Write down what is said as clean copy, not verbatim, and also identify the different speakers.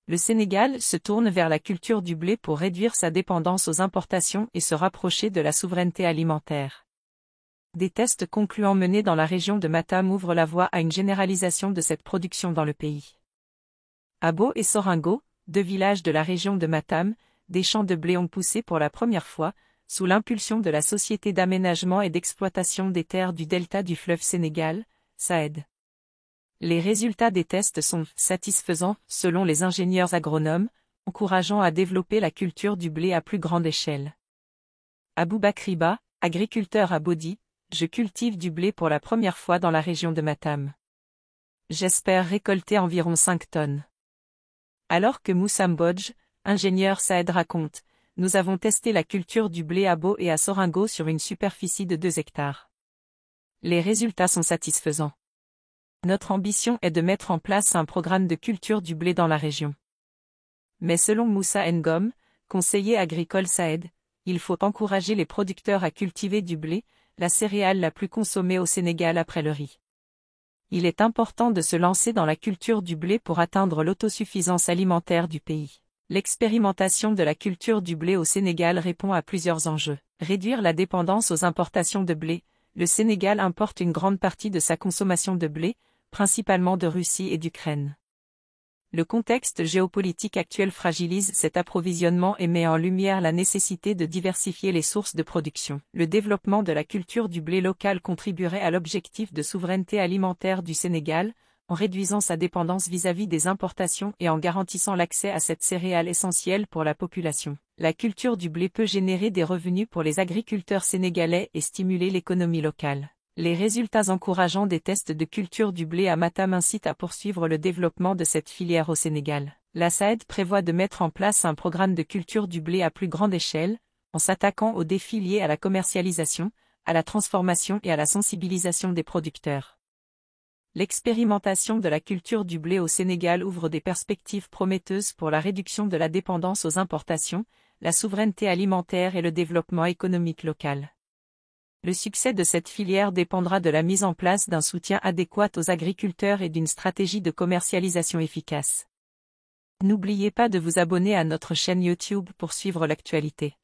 Speaker 1: le Sénégal se tourne vers la culture du blé pour réduire sa dépendance aux importations et se rapprocher de la souveraineté alimentaire. Des tests concluants menés dans la région de Matam ouvrent la voie à une généralisation de cette production dans le pays. Abo et Soringo, deux villages de la région de Matam, des champs de blé ont poussé pour la première fois, sous l'impulsion de la Société d'aménagement et d'exploitation des terres du delta du fleuve Sénégal, SAED. Les résultats des tests sont satisfaisants, selon les ingénieurs agronomes, encourageant à développer la culture du blé à plus grande échelle. Aboubakriba, agriculteur à Bodi, je cultive du blé pour la première fois dans la région de Matam. J'espère récolter environ 5 tonnes. Alors que Moussa Mbodj, ingénieur SAED raconte, nous avons testé la culture du blé à Bo et à Soringo sur une superficie de 2 hectares. Les résultats sont satisfaisants. Notre ambition est de mettre en place un programme de culture du blé dans la région. Mais selon Moussa Ngom, conseiller agricole SAED, il faut encourager les producteurs à cultiver du blé, la céréale la plus consommée au Sénégal après le riz. Il est important de se lancer dans la culture du blé pour atteindre l'autosuffisance alimentaire du pays. L'expérimentation de la culture du blé au Sénégal répond à plusieurs enjeux. Réduire la dépendance aux importations de blé. Le Sénégal importe une grande partie de sa consommation de blé, principalement de Russie et d'Ukraine. Le contexte géopolitique actuel fragilise cet approvisionnement et met en lumière la nécessité de diversifier les sources de production. Le développement de la culture du blé local contribuerait à l'objectif de souveraineté alimentaire du Sénégal, en réduisant sa dépendance vis-à-vis des importations et en garantissant l'accès à cette céréale essentielle pour la population. La culture du blé peut générer des revenus pour les agriculteurs sénégalais et stimuler l'économie locale. Les résultats encourageants des tests de culture du blé à Matam incitent à poursuivre le développement de cette filière au Sénégal. La SAED prévoit de mettre en place un programme de culture du blé à plus grande échelle, en s'attaquant aux défis liés à la commercialisation, à la transformation et à la sensibilisation des producteurs. L'expérimentation de la culture du blé au Sénégal ouvre des perspectives prometteuses pour la réduction de la dépendance aux importations, la souveraineté alimentaire et le développement économique local. Le succès de cette filière dépendra de la mise en place d'un soutien adéquat aux agriculteurs et d'une stratégie de commercialisation efficace. N'oubliez pas de vous abonner à notre chaîne YouTube pour suivre l'actualité.